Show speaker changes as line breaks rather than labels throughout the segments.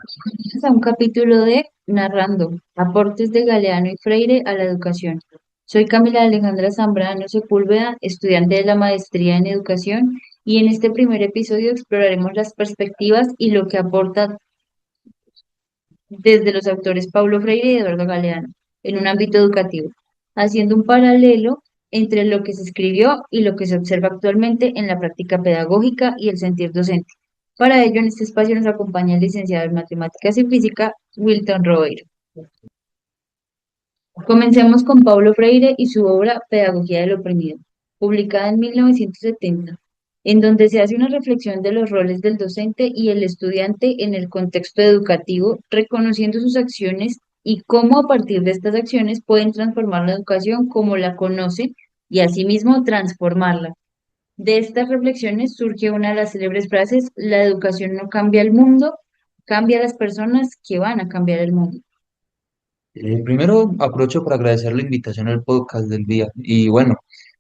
Bienvenidos a un capítulo de Narrando, aportes de Galeano y Freire a la educación. Soy Camila Alejandra Zambrano Sepúlveda, estudiante de la maestría en educación, y en este primer episodio exploraremos las perspectivas y lo que aporta desde los autores Paulo Freire y Eduardo Galeano en un ámbito educativo, haciendo un paralelo entre lo que se escribió y lo que se observa actualmente en la práctica pedagógica y el sentir docente. Para ello, en este espacio nos acompaña el licenciado en Matemáticas y Física, Wilton Robeiro. Comencemos con Paulo Freire y su obra Pedagogía del Oprimido, publicada en 1970, en donde se hace una reflexión de los roles del docente y el estudiante en el contexto educativo, reconociendo sus acciones y cómo a partir de estas acciones pueden transformar la educación como la conocen y asimismo transformarla. De estas reflexiones surge una de las célebres frases: la educación no cambia el mundo, cambia a las personas que van a cambiar el mundo.
Primero aprovecho para agradecer la invitación al podcast del día. Y bueno,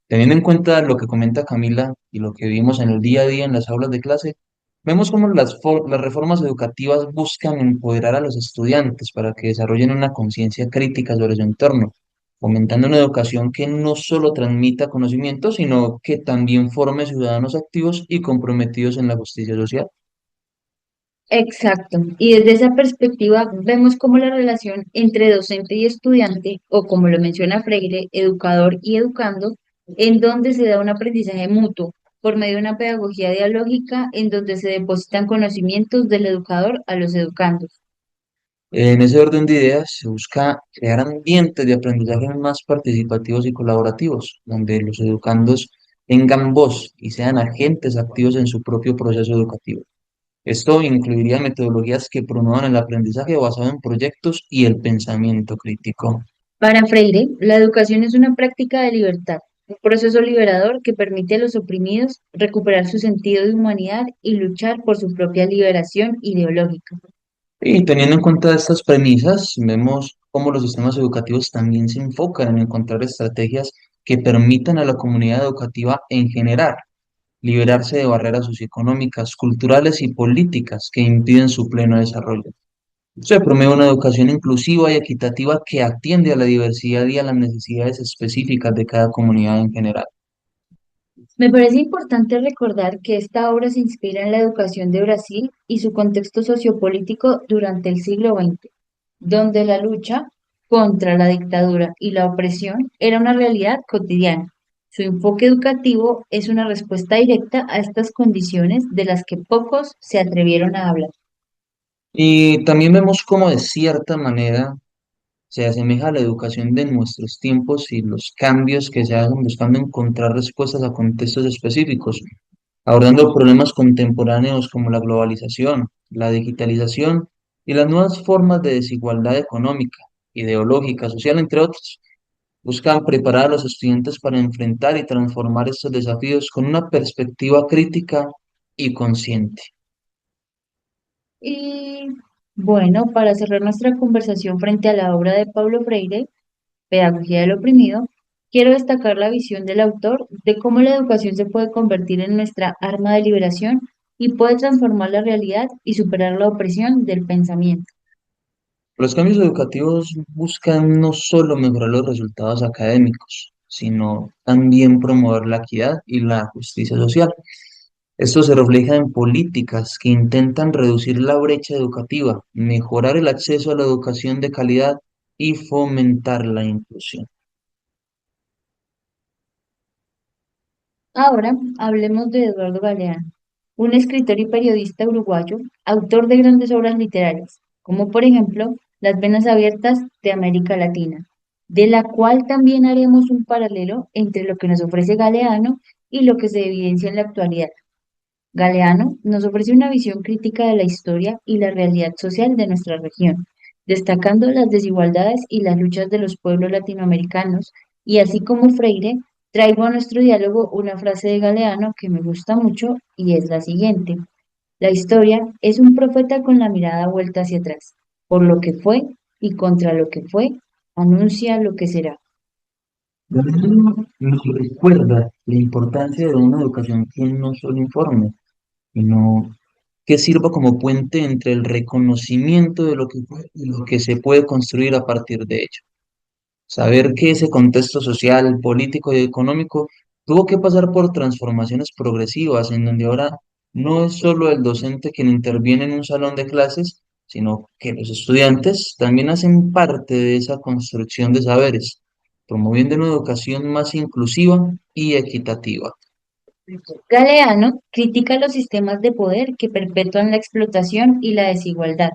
teniendo en cuenta lo que comenta Camila y lo que vimos en el día a día en las aulas de clase, vemos cómo las reformas educativas buscan empoderar a los estudiantes para que desarrollen una conciencia crítica sobre su entorno, fomentando una educación que no solo transmita conocimientos, sino que también forme ciudadanos activos y comprometidos en la justicia social.
Exacto. Y desde esa perspectiva vemos cómo la relación entre docente y estudiante, o como lo menciona Freire, educador y educando, en donde se da un aprendizaje mutuo por medio de una pedagogía dialógica en donde se depositan conocimientos del educador a los educandos.
En ese orden de ideas se busca crear ambientes de aprendizaje más participativos y colaborativos, donde los educandos tengan voz y sean agentes activos en su propio proceso educativo. Esto incluiría metodologías que promuevan el aprendizaje basado en proyectos y el pensamiento crítico.
Para Freire, la educación es una práctica de libertad, un proceso liberador que permite a los oprimidos recuperar su sentido de humanidad y luchar por su propia liberación ideológica.
Y teniendo en cuenta estas premisas, vemos cómo los sistemas educativos también se enfocan en encontrar estrategias que permitan a la comunidad educativa en general liberarse de barreras socioeconómicas, culturales y políticas que impiden su pleno desarrollo. Se promueve una educación inclusiva y equitativa que atiende a la diversidad y a las necesidades específicas de cada comunidad en general.
Me parece importante recordar que esta obra se inspira en la educación de Brasil y su contexto sociopolítico durante el siglo XX, donde la lucha contra la dictadura y la opresión era una realidad cotidiana. Su enfoque educativo es una respuesta directa a estas condiciones de las que pocos se atrevieron a hablar.
Y también vemos cómo de cierta manera se asemeja a la educación de nuestros tiempos y los cambios que se hacen buscando encontrar respuestas a contextos específicos, abordando problemas contemporáneos como la globalización, la digitalización y las nuevas formas de desigualdad económica, ideológica, social, entre otros. Buscan preparar a los estudiantes para enfrentar y transformar estos desafíos con una perspectiva crítica y consciente.
Y bueno, para cerrar nuestra conversación frente a la obra de Paulo Freire, Pedagogía del Oprimido, quiero destacar la visión del autor de cómo la educación se puede convertir en nuestra arma de liberación y puede transformar la realidad y superar la opresión del pensamiento.
Los cambios educativos buscan no solo mejorar los resultados académicos, sino también promover la equidad y la justicia social. Esto se refleja en políticas que intentan reducir la brecha educativa, mejorar el acceso a la educación de calidad y fomentar la inclusión.
Ahora hablemos de Eduardo Galeano, un escritor y periodista uruguayo, autor de grandes obras literarias, como por ejemplo Las Venas Abiertas de América Latina, de la cual también haremos un paralelo entre lo que nos ofrece Galeano y lo que se evidencia en la actualidad. Galeano nos ofrece una visión crítica de la historia y la realidad social de nuestra región, destacando las desigualdades y las luchas de los pueblos latinoamericanos, y así como Freire, traigo a nuestro diálogo una frase de Galeano que me gusta mucho y es la siguiente: la historia es un profeta con la mirada vuelta hacia atrás, por lo que fue y contra lo que fue, anuncia lo que será.
También nos recuerda la importancia de una educación que no solo informe, sino que sirva como puente entre el reconocimiento de lo que fue y lo que se puede construir a partir de ello. Saber que ese contexto social, político y económico tuvo que pasar por transformaciones progresivas, en donde ahora no es solo el docente quien interviene en un salón de clases, sino que los estudiantes también hacen parte de esa construcción de saberes, promoviendo una educación más inclusiva y equitativa.
Galeano critica los sistemas de poder que perpetúan la explotación y la desigualdad.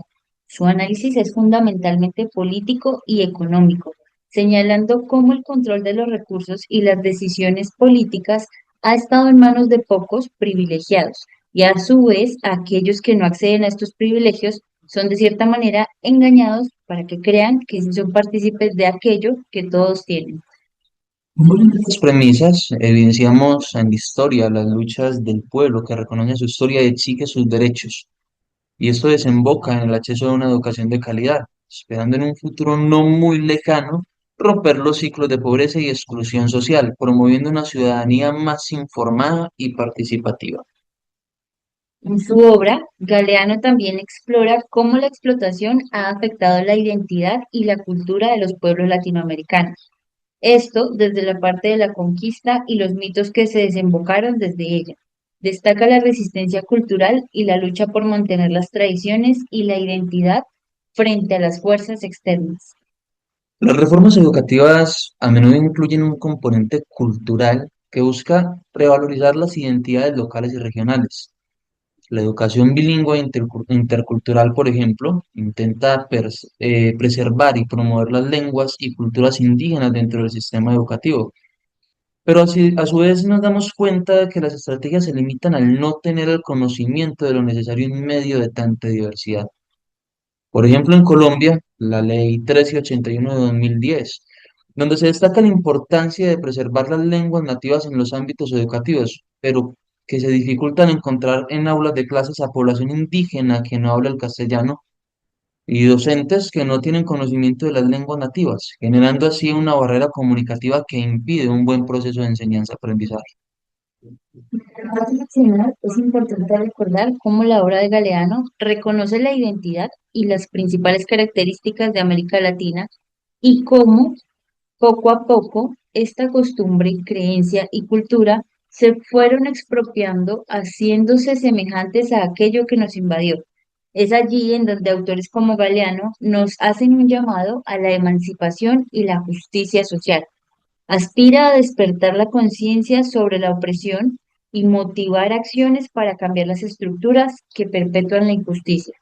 Su análisis es fundamentalmente político y económico, señalando cómo el control de los recursos y las decisiones políticas ha estado en manos de pocos privilegiados, y a su vez aquellos que no acceden a estos privilegios son de cierta manera engañados para que crean que sí son partícipes de aquello que todos tienen.
En estas premisas evidenciamos en la historia las luchas del pueblo que reconoce su historia y exige sus derechos. Y esto desemboca en el acceso a una educación de calidad, esperando en un futuro no muy lejano romper los ciclos de pobreza y exclusión social, promoviendo una ciudadanía más informada y participativa.
En su obra, Galeano también explora cómo la explotación ha afectado la identidad y la cultura de los pueblos latinoamericanos. Esto desde la parte de la conquista y los mitos que se desembocaron desde ella. Destaca la resistencia cultural y la lucha por mantener las tradiciones y la identidad frente a las fuerzas externas.
Las reformas educativas a menudo incluyen un componente cultural que busca revalorizar las identidades locales y regionales. La educación bilingüe intercultural, por ejemplo, intenta preservar y promover las lenguas y culturas indígenas dentro del sistema educativo. Pero así, a su vez nos damos cuenta de que las estrategias se limitan al no tener el conocimiento de lo necesario en medio de tanta diversidad. Por ejemplo, en Colombia, la Ley 1381 de 2010, donde se destaca la importancia de preservar las lenguas nativas en los ámbitos educativos, pero que se dificultan encontrar en aulas de clases a población indígena que no habla el castellano y docentes que no tienen conocimiento de las lenguas nativas, generando así una barrera comunicativa que impide un buen proceso de enseñanza-aprendizaje.
Además de mencionar, es importante recordar cómo la obra de Galeano reconoce la identidad y las principales características de América Latina y cómo poco a poco esta costumbre, creencia y cultura se fueron expropiando, haciéndose semejantes a aquello que nos invadió. Es allí en donde autores como Galeano nos hacen un llamado a la emancipación y la justicia social. Aspira a despertar la conciencia sobre la opresión y motivar acciones para cambiar las estructuras que perpetúan la injusticia.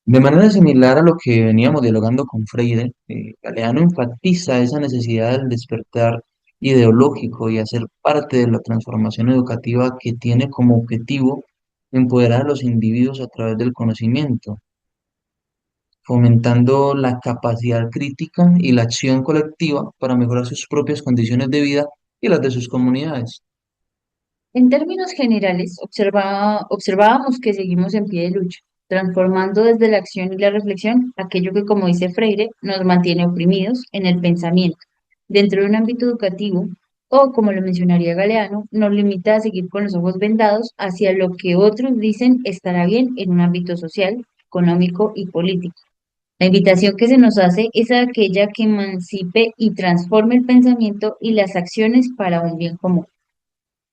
De manera similar a lo que veníamos dialogando con Freire, Galeano enfatiza esa necesidad del despertar ideológico y hacer parte de la transformación educativa que tiene como objetivo empoderar a los individuos a través del conocimiento, fomentando la capacidad crítica y la acción colectiva para mejorar sus propias condiciones de vida y las de sus comunidades.
En términos generales, observábamos que seguimos en pie de lucha, transformando desde la acción y la reflexión aquello que, como dice Freire, nos mantiene oprimidos en el pensamiento, dentro de un ámbito educativo, o, como lo mencionaría Galeano, nos limita a seguir con los ojos vendados hacia lo que otros dicen estará bien en un ámbito social, económico y político. La invitación que se nos hace es aquella que emancipe y transforme el pensamiento y las acciones para un bien común.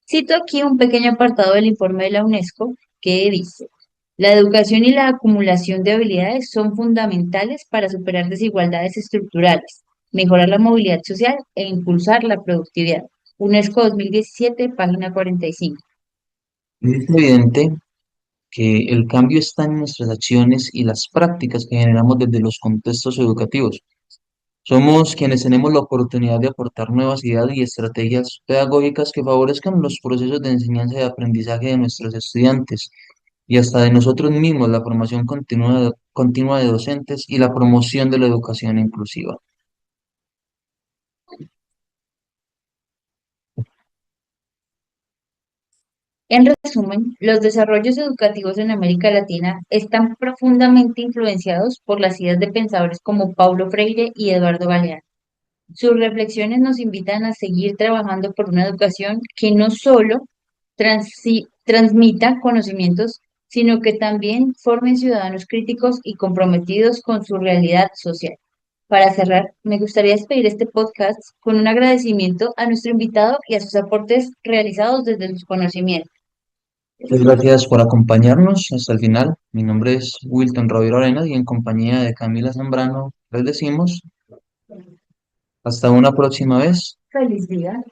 Cito aquí un pequeño apartado del informe de la UNESCO que dice, la educación y la acumulación de habilidades son fundamentales para superar desigualdades estructurales, mejorar la movilidad social e impulsar la productividad. UNESCO 2017, página 45.
Es evidente que el cambio está en nuestras acciones y las prácticas que generamos desde los contextos educativos. Somos quienes tenemos la oportunidad de aportar nuevas ideas y estrategias pedagógicas que favorezcan los procesos de enseñanza y aprendizaje de nuestros estudiantes y hasta de nosotros mismos, la formación continua de docentes y la promoción de la educación inclusiva.
En resumen, los desarrollos educativos en América Latina están profundamente influenciados por las ideas de pensadores como Paulo Freire y Eduardo Galeano. Sus reflexiones nos invitan a seguir trabajando por una educación que no solo transmita conocimientos, sino que también formen ciudadanos críticos y comprometidos con su realidad social. Para cerrar, me gustaría despedir este podcast con un agradecimiento a nuestro invitado y a sus aportes realizados desde sus conocimientos.
Muchas gracias por acompañarnos hasta el final. Mi nombre es Wilton Rovira Arenas y en compañía de Camila Zambrano les decimos hasta una próxima vez.
Feliz día.